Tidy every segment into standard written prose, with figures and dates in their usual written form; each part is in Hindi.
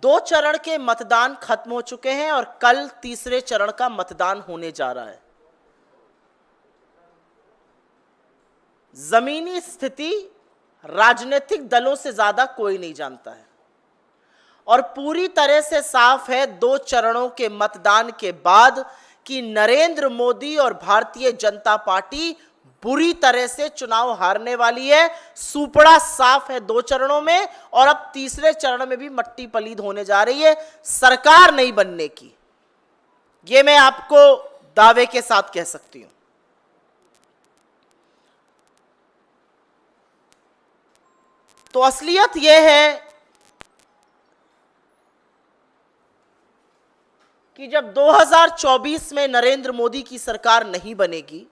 दो चरण के मतदान खत्म हो चुके हैं और कल तीसरे चरण का मतदान होने जा रहा है। जमीनी स्थिति राजनीतिक दलों से ज्यादा कोई नहीं जानता है और पूरी तरह से साफ है दो चरणों के मतदान के बाद कि नरेंद्र मोदी और भारतीय जनता पार्टी बुरी तरह से चुनाव हारने वाली है। सुपड़ा साफ है दो चरणों में और अब तीसरे चरण में भी मट्टी पलीद होने जा रही है सरकार नहीं बनने की। यह मैं आपको दावे के साथ कह सकती हूं। तो असलियत यह है कि जब 2024 में नरेंद्र मोदी की सरकार नहीं बनेगी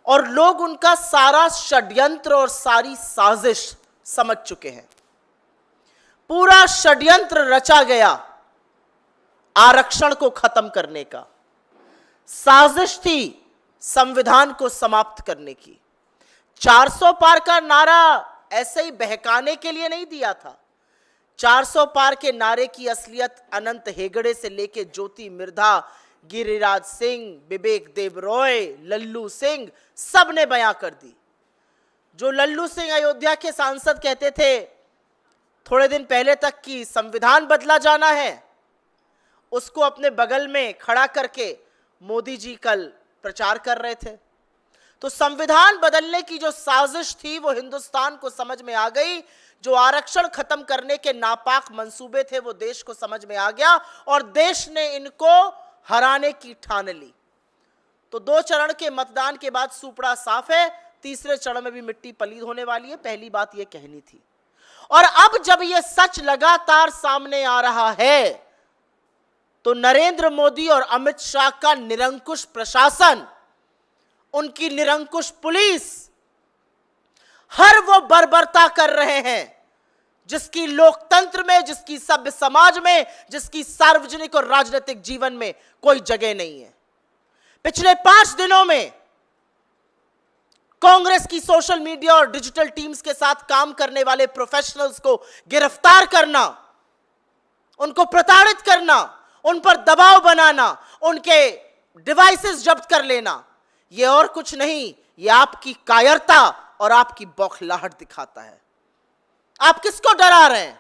और लोग उनका सारा षड्यंत्र और सारी साजिश समझ चुके हैं, पूरा षड्यंत्र रचा गया आरक्षण को खत्म करने का, साजिश थी संविधान को समाप्त करने की। 400 पार का नारा ऐसे ही बहकाने के लिए नहीं दिया था। 400 पार के नारे की असलियत अनंत हेगड़े से लेके ज्योति मिर्धा, गिरिराज सिंह, विवेक देबरॉय, लल्लू सिंह सब ने बयां कर दी। जो लल्लू सिंह अयोध्या के सांसद कहते थे थोड़े दिन पहले तक कि संविधान बदला जाना है, उसको अपने बगल में खड़ा करके मोदी जी कल प्रचार कर रहे थे। तो संविधान बदलने की जो साजिश थी वो हिंदुस्तान को समझ में आ गई। जो आरक्षण खत्म करने के नापाक मंसूबे थे वो देश को समझ में आ गया और देश ने इनको हराने की ठान ली। तो दो चरण के मतदान के बाद सुपड़ा साफ है, तीसरे चरण में भी मिट्टी पलीद होने वाली है। पहली बात यह कहनी थी। और अब जब यह सच लगातार सामने आ रहा है तो नरेंद्र मोदी और अमित शाह का निरंकुश प्रशासन, उनकी निरंकुश पुलिस हर वो बर्बरता कर रहे हैं जिसकी लोकतंत्र में, जिसकी सभ्य समाज में, जिसकी सार्वजनिक और राजनीतिक जीवन में कोई जगह नहीं है। पिछले 5 दिनों में कांग्रेस की सोशल मीडिया और डिजिटल टीम्स के साथ काम करने वाले प्रोफेशनल्स को गिरफ्तार करना, उनको प्रताड़ित करना, उन पर दबाव बनाना, उनके डिवाइसेस जब्त कर लेना, यह और कुछ नहीं, यह आपकी कायरता और आपकी बौखलाहट दिखाता है। आप किसको डरा रहे हैं?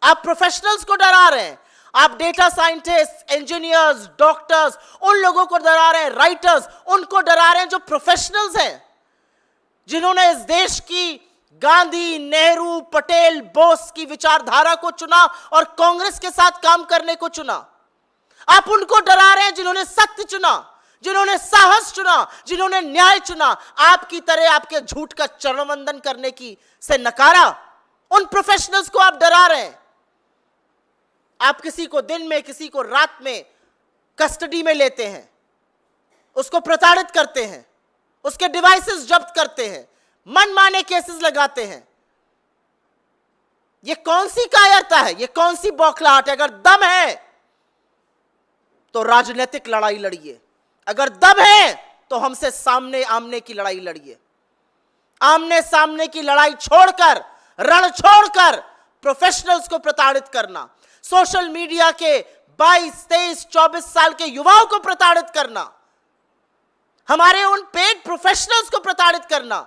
आप प्रोफेशनल्स को डरा रहे हैं। आप डेटा साइंटिस्ट, इंजीनियर्स, डॉक्टर्स, उन लोगों को डरा रहे हैं, राइटर्स उनको डरा रहे हैं जो प्रोफेशनल्स हैं, जिन्होंने इस देश की गांधी, नेहरू, पटेल, बोस की विचारधारा को चुना और कांग्रेस के साथ काम करने को चुना। आप उनको डरा रहे हैं जिन्होंने सत्य चुना, जिन्होंने साहस चुना, जिन्होंने न्याय चुना। आपकी तरह आपके झूठ का चरणवंदन करने की से नकारा, उन प्रोफेशनल्स को आप डरा रहे हैं। आप किसी को दिन में, किसी को रात में कस्टडी में लेते हैं, उसको प्रताड़ित करते हैं, उसके डिवाइसेस जब्त करते हैं, मनमाने केसेस लगाते हैं। यह कौन सी कायरता है? यह कौन सी बौखलाहट है? अगर दम है तो राजनीतिक लड़ाई लड़िए, अगर दम है तो हमसे सामने आमने की लड़ाई लड़िए। आमने सामने की लड़ाई छोड़कर, रण छोड़कर प्रोफेशनल्स को प्रताड़ित करना, सोशल मीडिया के 22, 23, 24 साल के युवाओं को प्रताड़ित करना, हमारे उन पेड प्रोफेशनल्स को प्रताड़ित करना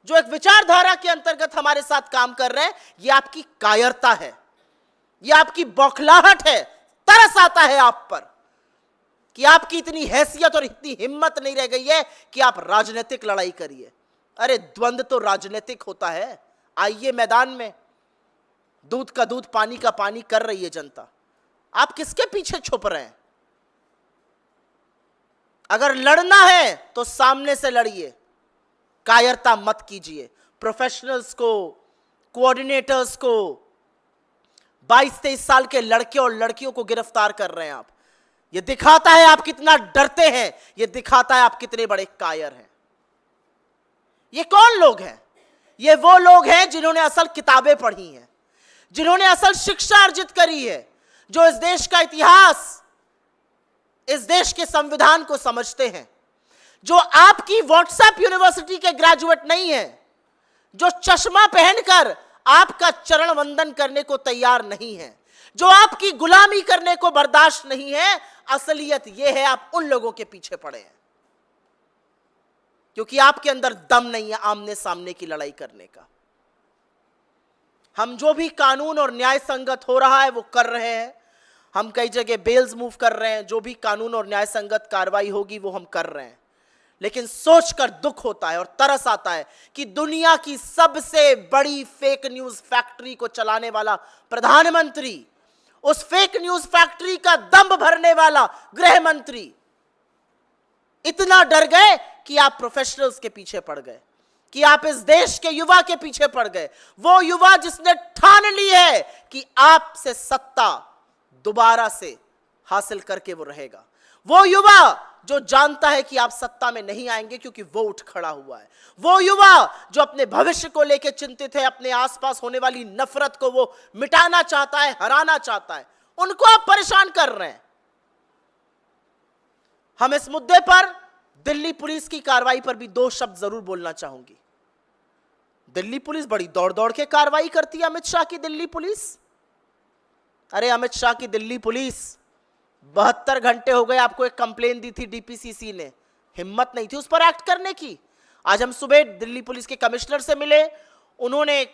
जो एक विचारधारा के अंतर्गत हमारे साथ काम कर रहे हैं, यह आपकी कायरता है, यह आपकी बौखलाहट है। तरस आता है आप पर कि आपकी इतनी हैसियत और इतनी हिम्मत नहीं रह गई है कि आप राजनीतिक लड़ाई करिए। अरे द्वंद्व तो राजनीतिक होता है। आइए मैदान में, दूध का दूध, पानी का पानी कर रही है जनता। आप किसके पीछे छुप रहे हैं? अगर लड़ना है तो सामने से लड़िए, कायरता मत कीजिए। प्रोफेशनल्स को, कोऑर्डिनेटर्स को, 22-23 साल के लड़के और लड़कियों को गिरफ्तार कर रहे हैं आप। यह दिखाता है आप कितना डरते हैं, यह दिखाता है आप कितने बड़े कायर हैं। ये कौन लोग हैं? ये वो लोग हैं जिन्होंने असल किताबें पढ़ी हैं, जिन्होंने असल शिक्षा अर्जित करी है, जो इस देश का इतिहास, इस देश के संविधान को समझते हैं, जो आपकी व्हाट्सएप यूनिवर्सिटी के ग्रेजुएट नहीं है, जो चश्मा पहनकर आपका चरण वंदन करने को तैयार नहीं है, जो आपकी गुलामी करने को बर्दाश्त नहीं है। असलियत यह है आप उन लोगों के पीछे पड़े हैं क्योंकि आपके अंदर दम नहीं है आमने सामने की लड़ाई करने का। हम जो भी कानून और न्याय संगत हो रहा है वो कर रहे हैं। हम कई जगह बेल्स मूव कर रहे हैं, जो भी कानून और न्याय संगत कार्रवाई होगी वो हम कर रहे हैं। लेकिन सोचकर दुख होता है और तरस आता है कि दुनिया की सबसे बड़ी फेक न्यूज फैक्ट्री को चलाने वाला प्रधानमंत्री, उस फेक न्यूज फैक्ट्री का दम भरने वाला गृह मंत्री इतना डर गए कि आप प्रोफेशनल्स के पीछे पड़ गए, कि आप इस देश के युवा के पीछे पड़ गए। वो युवा जिसने ठान ली है कि आपसे सत्ता दोबारा से हासिल करके वो रहेगा। वो युवा जो जानता है कि आप सत्ता में नहीं आएंगे क्योंकि वो उठ खड़ा हुआ है। वो युवा जो अपने भविष्य को लेकर चिंतित है, अपने आसपास होने वाली नफरत को वो मिटाना चाहता है, हराना चाहता है, उनको आप परेशान कर रहे हैं। हम इस मुद्दे पर दिल्ली पुलिस की कार्रवाई पर भी दो शब्द जरूर बोलना चाहूंगी। दिल्ली पुलिस बड़ी दौड़ दौड़ के कार्रवाई करती है। अमित शाह की दिल्ली पुलिस, अरे अमित शाह की दिल्ली पुलिस 72 घंटे हो गए, आपको एक कंप्लेन दी थी डीपीसीसी ने, हिम्मत नहीं थी उस पर एक्ट करने की। आज हम सुबह दिल्ली पुलिस के कमिश्नर से मिले, उन्होंने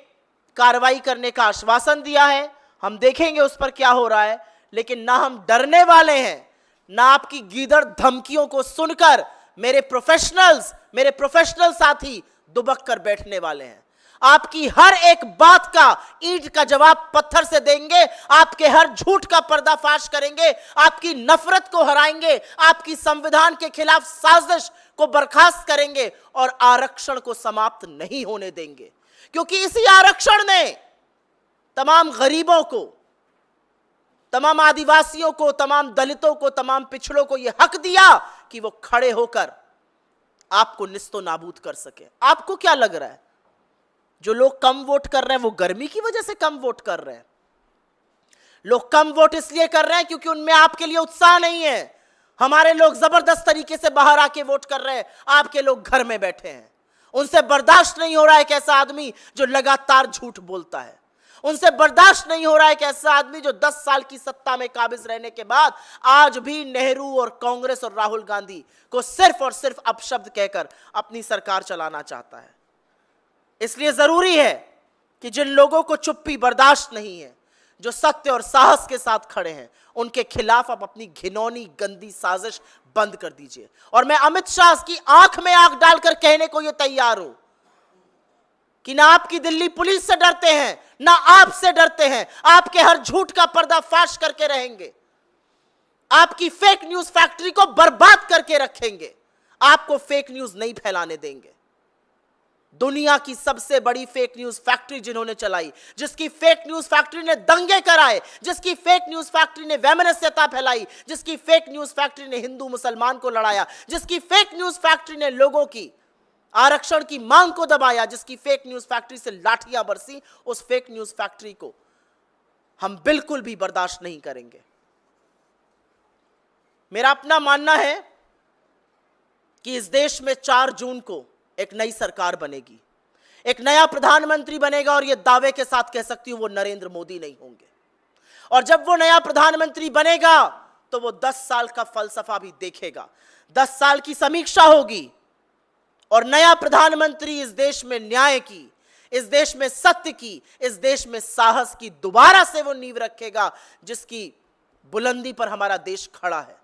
कार्रवाई करने का आश्वासन दिया है। हम देखेंगे उस पर क्या हो रहा है, लेकिन ना हम डरने वाले हैं, ना आपकी गीदड़ धमकियों को सुनकर मेरे प्रोफेशनल साथी दुबक कर बैठने वाले हैं। आपकी हर एक बात का ईंट का जवाब पत्थर से देंगे, आपके हर झूठ का पर्दाफाश करेंगे, आपकी नफरत को हराएंगे, आपकी संविधान के खिलाफ साजिश को बर्खास्त करेंगे और आरक्षण को समाप्त नहीं होने देंगे। क्योंकि इसी आरक्षण ने तमाम गरीबों को, तमाम आदिवासियों को, तमाम दलितों को, तमाम पिछड़ों को यह हक दिया कि वो खड़े होकर आपको निस्तो नाबूद कर सके। आपको क्या लग रहा है जो लोग कम वोट कर रहे हैं वो गर्मी की वजह से कम वोट कर रहे हैं? लोग कम वोट इसलिए कर रहे हैं क्योंकि उनमें आपके लिए उत्साह नहीं है। हमारे लोग जबरदस्त तरीके से बाहर आके वोट कर रहे हैं, आपके लोग घर में बैठे हैं। उनसे बर्दाश्त नहीं हो रहा है एक ऐसा आदमी जो लगातार झूठ बोलता है। उनसे बर्दाश्त नहीं हो रहा है एक ऐसा आदमी जो 10 साल की सत्ता में काबिज रहने के बाद आज भी नेहरू और कांग्रेस और राहुल गांधी को सिर्फ और सिर्फ अपशब्द कहकर अपनी सरकार चलाना चाहता है। इसलिए जरूरी है कि जिन लोगों को चुप्पी बर्दाश्त नहीं है, जो सत्य और साहस के साथ खड़े हैं, उनके खिलाफ आप अपनी घिनौनी गंदी साजिश बंद कर दीजिए। और मैं अमित शाह की आंख में आंख डालकर कहने को यह तैयार हूं कि ना आपकी दिल्ली पुलिस से डरते हैं, ना आपसे डरते हैं। आपके हर झूठ का पर्दाफाश करके रहेंगे, आपकी फेक न्यूज फैक्ट्री को बर्बाद करके रखेंगे, आपको फेक न्यूज नहीं फैलाने देंगे। दुनिया की सबसे बड़ी फेक न्यूज फैक्ट्री जिन्होंने चलाई, जिसकी फेक न्यूज फैक्ट्री ने दंगे कराए, जिसकी फेक न्यूज फैक्ट्री ने वैमनस्यता फैलाई, जिसकी फेक न्यूज फैक्ट्री ने हिंदू मुसलमान को लड़ाया, जिसकी फेक न्यूज फैक्ट्री ने लोगों की आरक्षण की मांग को दबाया, जिसकी फेक न्यूज फैक्ट्री से लाठियां बरसी, उस फेक न्यूज फैक्ट्री को हम बिल्कुल भी बर्दाश्त नहीं करेंगे। मेरा अपना मानना है कि इस देश में 4 जून को एक नई सरकार बनेगी, एक नया प्रधानमंत्री बनेगा, और यह दावे के साथ कह सकती हूं वो नरेंद्र मोदी नहीं होंगे। और जब वो नया प्रधानमंत्री बनेगा तो वो 10 साल का फलसफा भी देखेगा, 10 साल की समीक्षा होगी, और नया प्रधानमंत्री इस देश में न्याय की, इस देश में सत्य की, इस देश में साहस की दोबारा से वो नींव रखेगा जिसकी बुलंदी पर हमारा देश खड़ा है।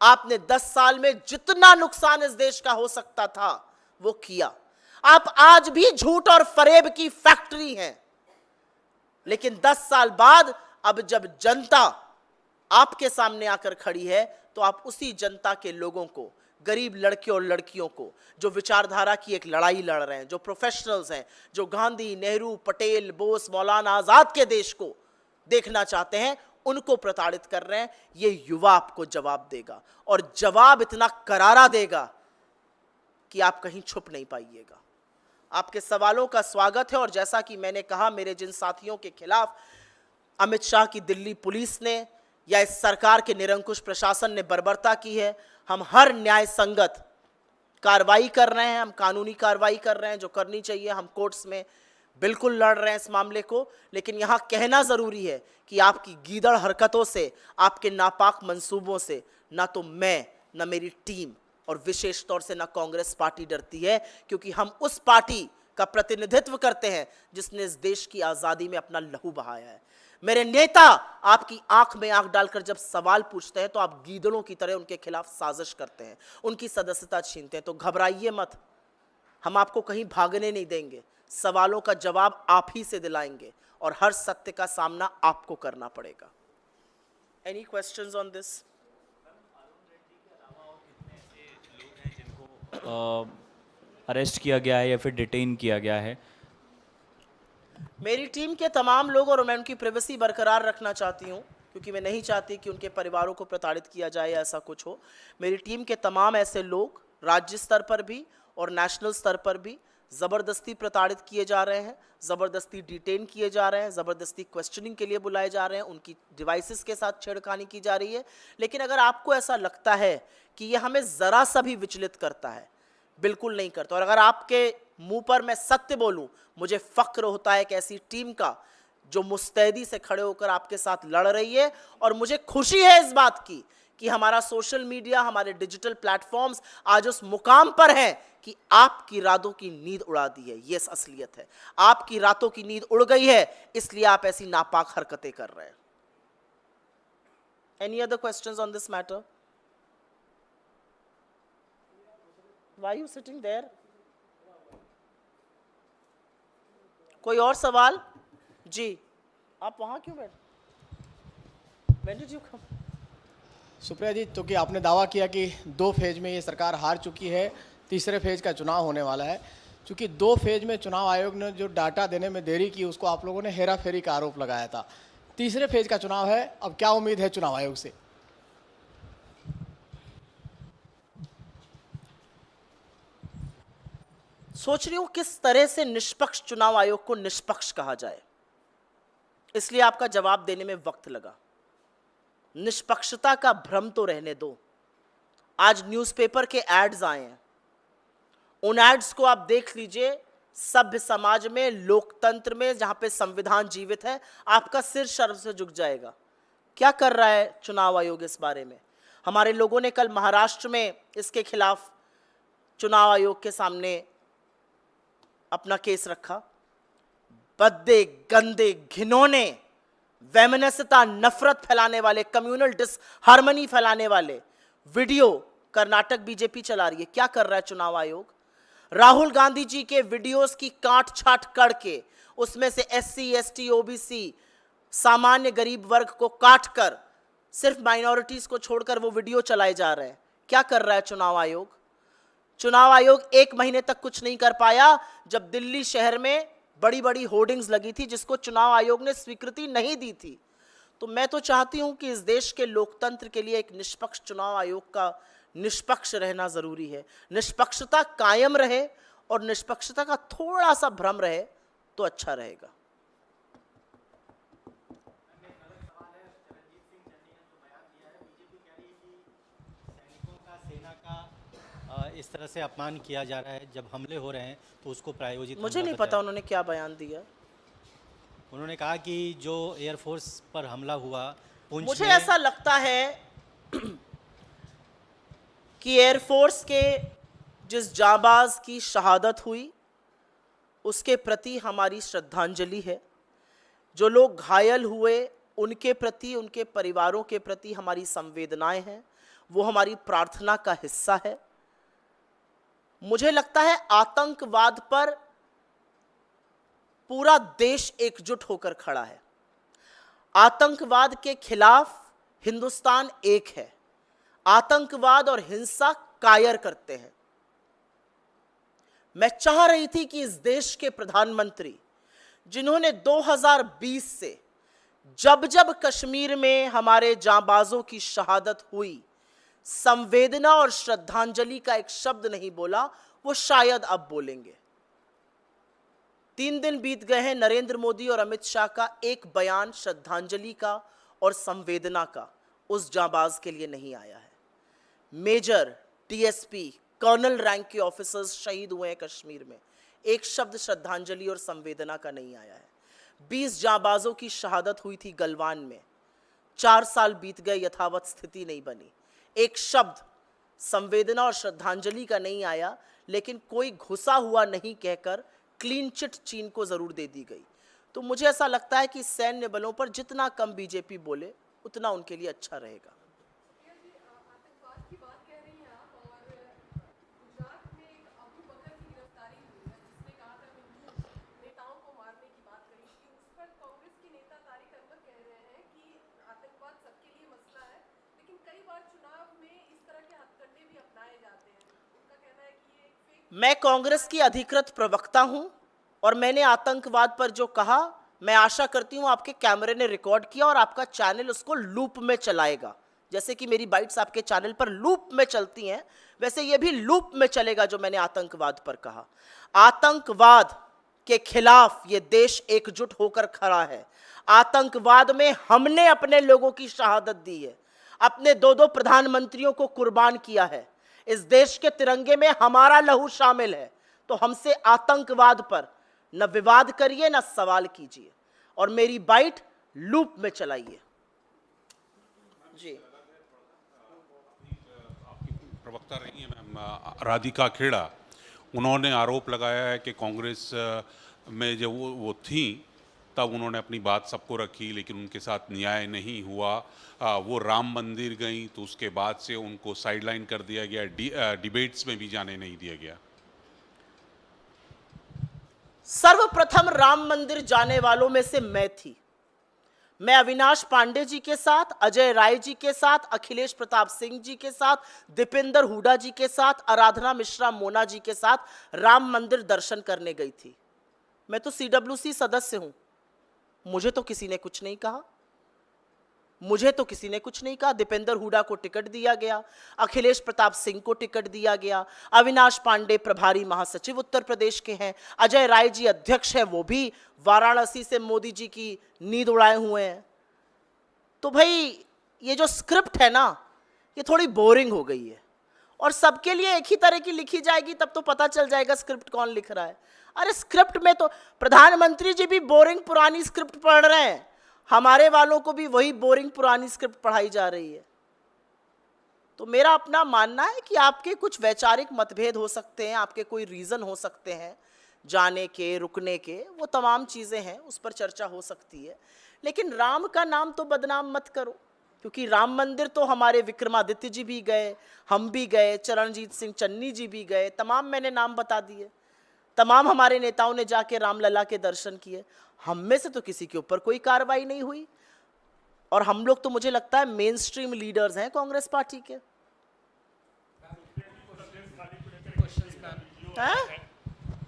आपने 10 साल में जितना नुकसान इस देश का हो सकता था वो किया। आप आज भी झूठ और फरेब की फैक्ट्री हैं, लेकिन 10 साल बाद अब जब जनता आपके सामने आकर खड़ी है तो आप उसी जनता के लोगों को, गरीब लड़के और लड़कियों को, जो विचारधारा की एक लड़ाई लड़ रहे हैं, जो प्रोफेशनल्स हैं, जो गांधी, नेहरू, पटेल, बोस, मौलाना आजाद के देश को देखना चाहते हैं, उनको प्रताड़ित कर रहे हैं। ये युवा आपको जवाब देगा, और जवाब इतना करारा देगा कि आप कहीं छुप नहीं पाइएगा। आपके सवालों का स्वागत है, और जैसा कि मैंने कहा, मेरे जिन साथियों के खिलाफ अमित शाह की दिल्ली पुलिस ने या इस सरकार के निरंकुश प्रशासन ने बर्बरता की है, हम हर न्याय संगत कार्रवाई कर रहे हैं, हम कानूनी कार्रवाई कर रहे हैं जो करनी चाहिए। हम कोर्ट्स में बिल्कुल लड़ रहे हैं इस मामले को, लेकिन यहां कहना जरूरी है कि आपकी गीदड़ हरकतों से, आपके नापाक मंसूबों से ना तो मैं, ना मेरी टीम और विशेष तौर से ना कांग्रेस पार्टी डरती है, क्योंकि हम उस पार्टी का प्रतिनिधित्व करते हैं जिसने इस देश की आजादी में अपना लहू बहाया है। मेरे नेता आपकी आंख में आंख डालकर जब सवाल पूछते हैं तो आप गीदड़ों की तरह उनके खिलाफ साजिश करते हैं, उनकी सदस्यता छीनते हैं। तो घबराइए मत, हम आपको कहीं भागने नहीं देंगे। सवालों का जवाब आप ही से दिलाएंगे और हर सत्य का सामना आपको करना पड़ेगा। Any questions on this? Arrest किया गया है या फिर डिटेन किया गया है? मेरी टीम के तमाम लोग, और मैं उनकी प्राइवेसी बरकरार रखना चाहती हूँ क्योंकि मैं नहीं चाहती कि उनके परिवारों को प्रताड़ित किया जाए या ऐसा कुछ हो। मेरी टीम के तमाम ऐसे लोग राज्य स्तर पर भी और नेशनल स्तर पर भी ज़बरदस्ती प्रताड़ित किए जा रहे हैं, ज़बरदस्ती डिटेन किए जा रहे हैं, ज़बरदस्ती क्वेश्चनिंग के लिए बुलाए जा रहे हैं, उनकी डिवाइसेस के साथ छेड़खानी की जा रही है। लेकिन अगर आपको ऐसा लगता है कि ये हमें ज़रा सा भी विचलित करता है, बिल्कुल नहीं करता। और अगर आपके मुंह पर मैं सत्य बोलूं, मुझे फक्र होता है कि ऐसी टीम का जो मुस्तैदी से खड़े होकर आपके साथ लड़ रही है। और मुझे खुशी है इस बात की कि हमारा सोशल मीडिया, हमारे डिजिटल प्लेटफॉर्म्स आज उस मुकाम पर हैं कि आपकी रातों की नींद उड़ा दी है। ये असलियत है, आपकी रातों की नींद उड़ गई है, इसलिए आप ऐसी नापाक हरकतें कर रहे हैं। Any other questions on this matter? Why are you sitting there? कोई और सवाल? जी, आप वहां क्यों बैठे? When did you come? Supriya जी, तो कि आपने दावा किया कि 2 फेज में ये सरकार हार चुकी है, तीसरे फेज का चुनाव होने वाला है। चूंकि 2 फेज में चुनाव आयोग ने जो डाटा देने में देरी की, उसको आप लोगों ने हेरा फेरी का आरोप लगाया था। तीसरे फेज का चुनाव है, अब क्या उम्मीद है चुनाव आयोग से? सोच रही हूं किस तरह से निष्पक्ष चुनाव आयोग को निष्पक्ष कहा जाए, इसलिए आपका जवाब देने में वक्त लगा। निष्पक्षता का भ्रम तो रहने दो। आज न्यूज़पेपर के एड्स आए हैं, उन एड्स को आप देख लीजिए। सभ्य समाज में, लोकतंत्र में, जहां पे संविधान जीवित है, आपका सिर शर्म से झुक जाएगा। क्या कर रहा है चुनाव आयोग इस बारे में? हमारे लोगों ने कल महाराष्ट्र में इसके खिलाफ चुनाव आयोग के सामने अपना केस रखा। बद्दे, गंदे, घिनौने, वैमनस्यता, नफरत फैलाने वाले, कम्युनल डिसहार्मनी फैलाने वाले वीडियो कर्नाटक बीजेपी चला रही है। क्या कर रहा है चुनाव आयोग? राहुल गांधी जी के वीडियोस की काट छाट करके उसमें से SC, ST, OBC, सामान्य गरीब वर्ग को काट कर सिर्फ माइनॉरिटीज को छोड़कर वो वीडियो चलाए जा रहे हैं। क्या कर रहा है चुनाव आयोग? चुनाव आयोग 1 महीने तक कुछ नहीं कर पाया, जब दिल्ली शहर में बड़ी बड़ी होर्डिंग्स लगी थी जिसको चुनाव आयोग ने स्वीकृति नहीं दी थी। तो मैं तो चाहती हूं कि इस देश के लोकतंत्र के लिए एक निष्पक्ष चुनाव आयोग का निष्पक्ष रहना जरूरी है। निष्पक्षता कायम रहे और निष्पक्षता का थोड़ा सा भ्रम रहे तो अच्छा रहेगा। इस तरह से अपमान किया जा रहा है, जब हमले हो रहे हैं तो उसको प्रायोजित मुझे नहीं पता उन्होंने क्या बयान दिया। उन्होंने कहा कि जो एयरफोर्स पर हमला हुआ पुंछ मुझे में, ऐसा लगता है कि एयरफोर्स के जिस जांबाज की शहादत हुई उसके प्रति हमारी श्रद्धांजलि है। जो लोग घायल हुए उनके प्रति, उनके परिवारों के प्रति हमारी संवेदनाएं हैं, वो हमारी प्रार्थना का हिस्सा है। मुझे लगता है आतंकवाद पर पूरा देश एकजुट होकर खड़ा है। आतंकवाद के खिलाफ हिंदुस्तान एक है। आतंकवाद और हिंसा कायर करते हैं। मैं चाह रही थी कि इस देश के प्रधानमंत्री, जिन्होंने 2020 से जब जब कश्मीर में हमारे जांबाजों की शहादत हुई संवेदना और श्रद्धांजलि का एक शब्द नहीं बोला, वो शायद अब बोलेंगे। 3 दिन बीत गए हैं, नरेंद्र मोदी और अमित शाह का एक बयान श्रद्धांजलि का और संवेदना का उस जांबाज के लिए नहीं आया है। मेजर, DSP, कर्नल रैंक के ऑफिसर्स शहीद हुए हैं कश्मीर में। एक शब्द श्रद्धांजलि और संवेदना का नहीं आया है। 20 जांबाजों की शहादत हुई थी गलवान में, 4 साल बीत गए, यथावत स्थिति नहीं बनी। एक शब्द संवेदना और श्रद्धांजलि का नहीं आया, लेकिन कोई घुसा हुआ नहीं कहकर क्लीन चिट चीन को जरूर दे दी गई। तो मुझे ऐसा लगता है कि सैन्य बलों पर जितना कम बीजेपी बोले उतना उनके लिए अच्छा रहेगा। मैं कांग्रेस की अधिकृत प्रवक्ता हूं और मैंने आतंकवाद पर जो कहा, मैं आशा करती हूं आपके कैमरे ने रिकॉर्ड किया और आपका चैनल उसको लूप में चलाएगा। जैसे कि मेरी बाइट्स आपके चैनल पर लूप में चलती हैं, वैसे ये भी लूप में चलेगा जो मैंने आतंकवाद पर कहा। आतंकवाद के खिलाफ ये देश एकजुट होकर खड़ा है। आतंकवाद में हमने अपने लोगों की शहादत दी है, अपने 2-2 प्रधानमंत्रियों को कुर्बान किया है। इस देश के तिरंगे में हमारा लहू शामिल है। तो हमसे आतंकवाद पर न विवाद करिए, न सवाल कीजिए और मेरी बाइट लूप में चलाइए। जी, आपकी प्रवक्ता रही है मैम राधिका खेड़ा, उन्होंने आरोप लगाया है कि कांग्रेस में जब वो थी तब उन्होंने अपनी बात सबको रखी, लेकिन उनके साथ न्याय नहीं हुआ। वो राम मंदिर गई तो उसके बाद से उनको साइडलाइन कर दिया गया, डिबेट्स में भी जाने नहीं दिया गया। सर्वप्रथम राम मंदिर जाने वालों में से मैं थी। मैं अविनाश पांडे जी के साथ, अजय राय जी के साथ, अखिलेश प्रताप सिंह जी के साथ, दीपेंद्र हुडा जी के साथ, आराधना मिश्रा मोना जी के साथ राम मंदिर दर्शन करने गई थी। मैं तो CWC सदस्य हूं, मुझे तो किसी ने कुछ नहीं कहा। मुझे तो किसी ने कुछ नहीं कहा। दीपेंद्र हुडा को टिकट दिया गया, अखिलेश प्रताप सिंह को टिकट दिया गया, अविनाश पांडे प्रभारी महासचिव उत्तर प्रदेश के हैं, अजय राय जी अध्यक्ष हैं, वो भी वाराणसी से मोदी जी की नींद उड़ाए हुए हैं। तो भाई ये जो स्क्रिप्ट है ना, ये थोड़ी बोरिंग हो गई है और सबके लिए एक ही तरह की लिखी जाएगी, तब तो पता चल जाएगा स्क्रिप्ट कौन लिख रहा है। अरे स्क्रिप्ट में तो प्रधानमंत्री जी भी बोरिंग पुरानी स्क्रिप्ट पढ़ रहे हैं, हमारे वालों को भी वही बोरिंग पुरानी स्क्रिप्ट पढ़ाई जा रही है। तो मेरा अपना मानना है कि आपके कुछ वैचारिक मतभेद हो सकते हैं, आपके कोई रीज़न हो सकते हैं जाने के, रुकने के, वो तमाम चीज़ें हैं, उस पर चर्चा हो सकती है। लेकिन राम का नाम तो बदनाम मत करो, क्योंकि राम मंदिर तो हमारे विक्रमादित्य जी भी गए, हम भी गए, चरणजीत सिंह चन्नी जी भी गए, तमाम मैंने नाम बता दिए, तमाम हमारे नेताओं ने जाके रामलला के दर्शन किए। हम में से तो किसी के ऊपर कोई कार्रवाई नहीं हुई और हम लोग तो मुझे लगता है मेन स्ट्रीम लीडर्स हैं कांग्रेस पार्टी के।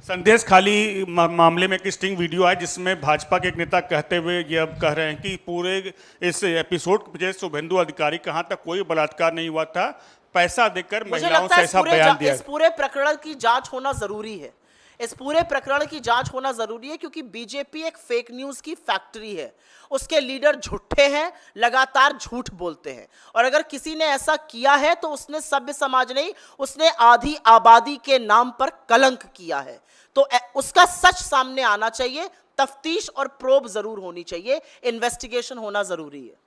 संदेश खाली मामले में एक स्टिंग वीडियो है जिसमें भाजपा के एक नेता कहते हुए ये अब कह रहे हैं कि पूरे इस एपिसोड में शुभेंदु अधिकारी कहां तक कोई बलात्कार नहीं हुआ था, पैसा देकर महिलाओं से ऐसा बयान दिया। इस पूरे प्रकरण की जांच होना जरूरी है, इस पूरे प्रकरण की जांच होना जरूरी है, क्योंकि बीजेपी एक फेक न्यूज की फैक्ट्री है। उसके लीडर झूठे हैं, लगातार झूठ बोलते हैं, और अगर किसी ने ऐसा किया है तो उसने सभ्य समाज नहीं, उसने आधी आबादी के नाम पर कलंक किया है। तो उसका सच सामने आना चाहिए, तफ्तीश और प्रोब जरूर होनी चाहिए, इन्वेस्टिगेशन होना जरूरी है।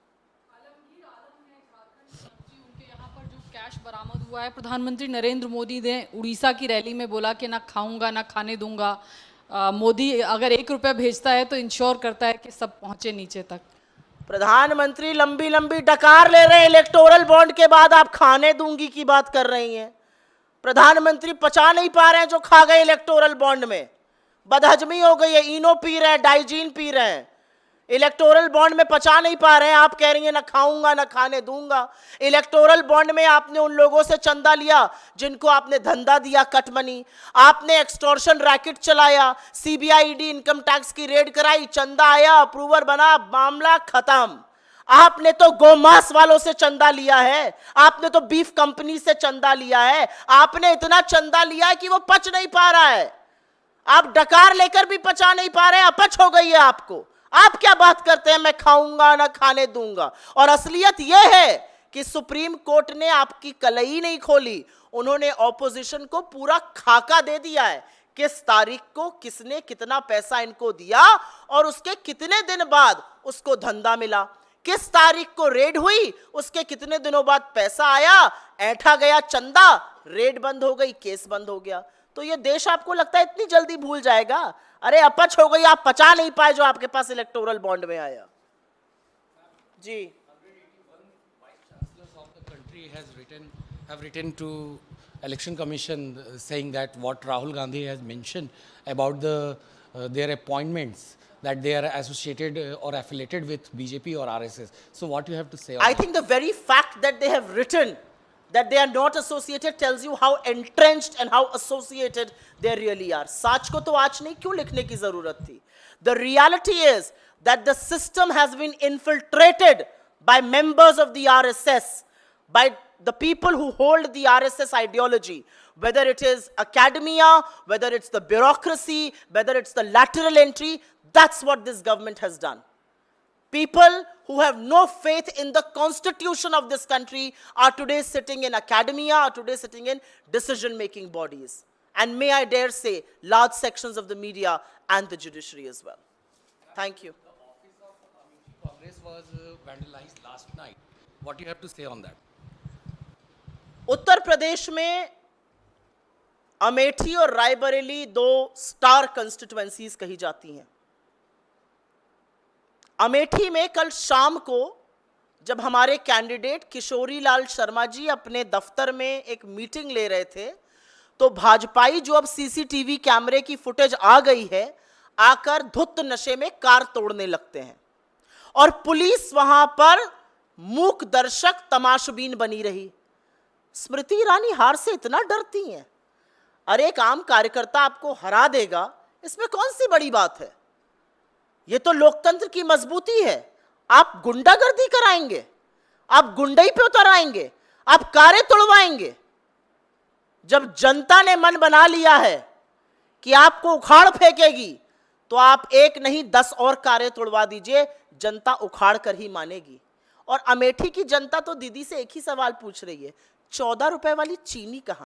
कैश बरामद हुआ है, प्रधानमंत्री नरेंद्र मोदी ने उड़ीसा की रैली में बोला कि ना खाऊंगा ना खाने दूंगा। मोदी अगर 1 रुपया भेजता है तो इंश्योर करता है कि सब पहुंचे नीचे तक। प्रधानमंत्री लंबी लंबी डकार ले रहे हैं, इलेक्टोरल बॉन्ड के बाद आप खाने दूंगी की बात कर रही हैं। प्रधानमंत्री पचा नहीं पा रहे हैं जो खा गए इलेक्टोरल बॉन्ड में, बदहजमी हो गई है, इनो पी रहे हैं, डाइजीन पी रहे हैं, इलेक्टोरल बॉन्ड में पचा नहीं पा रहे हैं। आप कह रही हैं ना खाऊंगा ना खाने दूंगा। इलेक्टोरल बॉन्ड में आपने उन लोगों से चंदा लिया जिनको आपने धंधा दिया, कटमनी, आपने एक्सटॉर्शन रैकेट चलाया, सीबीआई ईडी इनकम टैक्स की रेड कराई, चंदा आया, अप्रूवर बना, मामला खत्म। आपने तो गोमांस वालों से चंदा लिया है, आपने तो बीफ कंपनी से चंदा लिया है, आपने इतना चंदा लिया है कि वो पच नहीं पा रहा है। आप डकार लेकर भी पचा नहीं पा रहे, अपच हो गई है आपको। आप क्या बात करते हैं मैं खाऊंगा ना खाने दूंगा। और असलियत यह है कि सुप्रीम कोर्ट ने आपकी कलई नहीं खोली, उन्होंने ऑपोजिशन को पूरा खाका दे दिया है किस तारीख को किसने कितना पैसा इनको दिया और उसके कितने दिन बाद उसको धंधा मिला, किस तारीख को रेड हुई, उसके कितने दिनों बाद पैसा आया, ऐंठा गया चंदा, रेड बंद हो गई, केस बंद हो गया। तो ये देश आपको लगता है इतनी जल्दी भूल जाएगा? अरे अपच हो गई, आप पचा नहीं पाए जो आपके पास इलेक्टोरल बॉन्ड में आया। जी of the country have written to election commission saying that what Rahul Gandhi has mentioned about their appointments, that they are associated or affiliated with BJP or RSS. So what you have to say on I that? think the very fact that they have written that they are not associated tells you how entrenched and how associated they really are. साच को तो आज नहीं क्यों लिखने की जरूरत थी? The reality is that the system has been infiltrated by members of the RSS, by the people who hold the RSS ideology, whether it is academia, whether it's the bureaucracy, whether it's the lateral entry. That's what this government has done. People who have no faith in the constitution of this country are today sitting in academia, are today sitting in decision-making bodies. And may I dare say, large sections of the media and the judiciary as well. Thank you. Congress was vandalized last night. What do you have to say on that? Uttar Pradesh में अमेठी और रायबरेली दो स्टार कंस्टिट्यूएंसीज कही जाती हैं। अमेठी में कल शाम को जब हमारे कैंडिडेट किशोरी लाल शर्मा जी अपने दफ्तर में एक मीटिंग ले रहे थे, तो भाजपाई जो अब सीसीटीवी कैमरे की फुटेज आ गई है, आकर धुत नशे में कार तोड़ने लगते हैं और पुलिस वहां पर मूक दर्शक तमाशबीन बनी रही। स्मृति ईरानी हार से इतना डरती हैं? अरे एक आम कार्यकर्ता आपको हरा देगा, इसमें कौन सी बड़ी बात है? ये तो लोकतंत्र की मजबूती है। आप गुंडागर्दी कराएंगे, आप गुंडई पे उतर आएंगे, आप कारें तोड़वाएंगे। जब जनता ने मन बना लिया है कि आपको उखाड़ फेंकेगी, तो आप एक नहीं 10 और कारें तोड़वा दीजिए, जनता उखाड़ कर ही मानेगी। और अमेठी की जनता तो दीदी से एक ही सवाल पूछ रही है, 14 रुपए वाली चीनी कहां?